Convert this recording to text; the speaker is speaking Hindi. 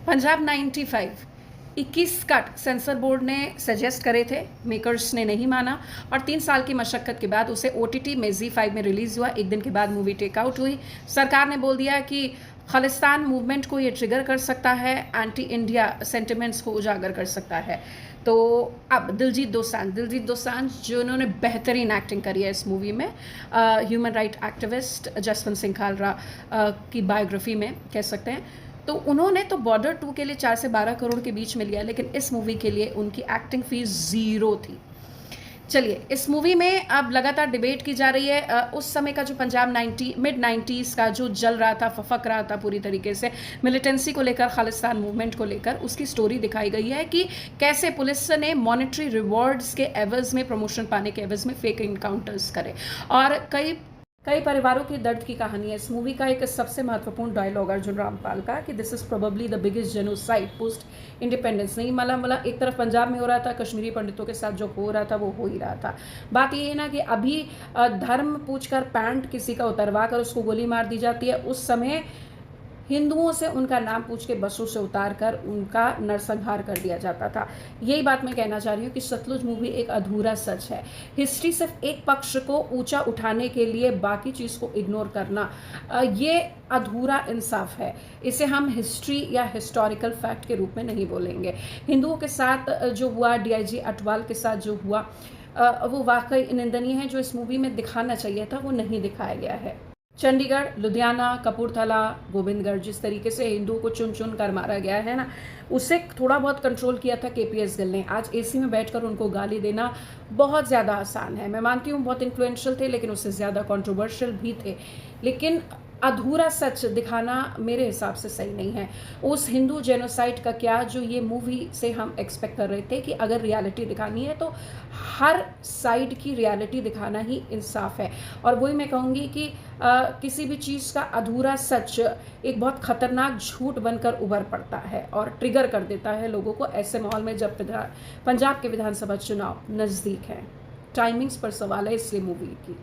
पंजाब 95 21 कट सेंसर बोर्ड ने सजेस्ट करे थे, मेकर्स ने नहीं माना और 3 साल की मशक्क़त के बाद उसे OTT में ZEE5 में रिलीज़ हुआ। एक दिन के बाद मूवी टेकआउट हुई। सरकार ने बोल दिया कि खालिस्तान मूवमेंट को ये ट्रिगर कर सकता है, एंटी इंडिया सेंटिमेंट्स को उजागर कर सकता है। तो अब दिलजीत दोसांझ जिन्होंने बेहतरीन एक्टिंग करी है इस मूवी में, human right activist Jaswant Singh Khalra की बायोग्राफी में कह सकते हैं, तो उन्होंने तो बॉर्डर 2 के लिए 4 से 12 करोड़ के बीच में लिया, लेकिन इस मूवी के लिए उनकी एक्टिंग फीस 0 थी। चलिए, इस मूवी में अब लगातार डिबेट की जा रही है। उस समय का जो पंजाब मिड 90s का जो जल रहा था, फफक रहा था पूरी तरीके से मिलिटेंसी को लेकर, खालिस्तान मूवमेंट को लेकर, उसकी स्टोरी दिखाई गई है कि कैसे पुलिस ने मॉनेटरी रिवॉर्ड्स के एवज में, प्रमोशन पाने के एवज में फेक इनकाउंटर्स करे और कई परिवारों की दर्द की कहानी है। इस मूवी का एक सबसे महत्वपूर्ण डायलॉग अर्जुन रामपाल का कि this is probably the biggest genocide post independence. नहीं मतलब एक तरफ पंजाब में हो रहा था, कश्मीरी पंडितों के साथ जो हो रहा था वो हो ही रहा था। बात ये है ना कि अभी धर्म पूछकर पैंट किसी का उतरवा कर उसको गोली मार दी जाती है, उस समय हिंदुओं से उनका नाम पूछ के बसों से उतार कर उनका नरसंहार कर दिया जाता था। यही बात मैं कहना चाह रही हूँ कि सतलुज मूवी एक अधूरा सच है। हिस्ट्री सिर्फ एक पक्ष को ऊंचा उठाने के लिए बाकी चीज़ को इग्नोर करना, ये अधूरा इंसाफ है। इसे हम हिस्ट्री या हिस्टोरिकल फैक्ट के रूप में नहीं बोलेंगे। हिंदुओं के साथ जो हुआ, DIG अटवाल के साथ जो हुआ, वो वाकई निंदनीय है। जो इस मूवी में दिखाना चाहिए था वो नहीं दिखाया गया है। चंडीगढ़, लुधियाना, कपूरथला, गोविंदगढ़, जिस तरीके से हिंदुओं को चुन चुन कर मारा गया है ना, उसे थोड़ा बहुत कंट्रोल किया था KPS गिल ने। आज AC में बैठकर उनको गाली देना बहुत ज़्यादा आसान है। मैं मानती हूँ बहुत इन्फ्लुएंशियल थे, लेकिन उससे ज़्यादा कंट्रोवर्शियल भी थे। लेकिन अधूरा सच दिखाना मेरे हिसाब से सही नहीं है। उस हिंदू जेनोसाइड का क्या, जो ये मूवी से हम एक्सपेक्ट कर रहे थे कि अगर रियलिटी दिखानी है तो हर साइड की रियलिटी दिखाना ही इंसाफ है। और वही मैं कहूँगी कि किसी भी चीज़ का अधूरा सच एक बहुत ख़तरनाक झूठ बनकर उभर पड़ता है और ट्रिगर कर देता है लोगों को, ऐसे माहौल में जब पंजाब के विधानसभा चुनाव नज़दीक हैं। टाइमिंग्स पर सवाल है इसलिए मूवी की।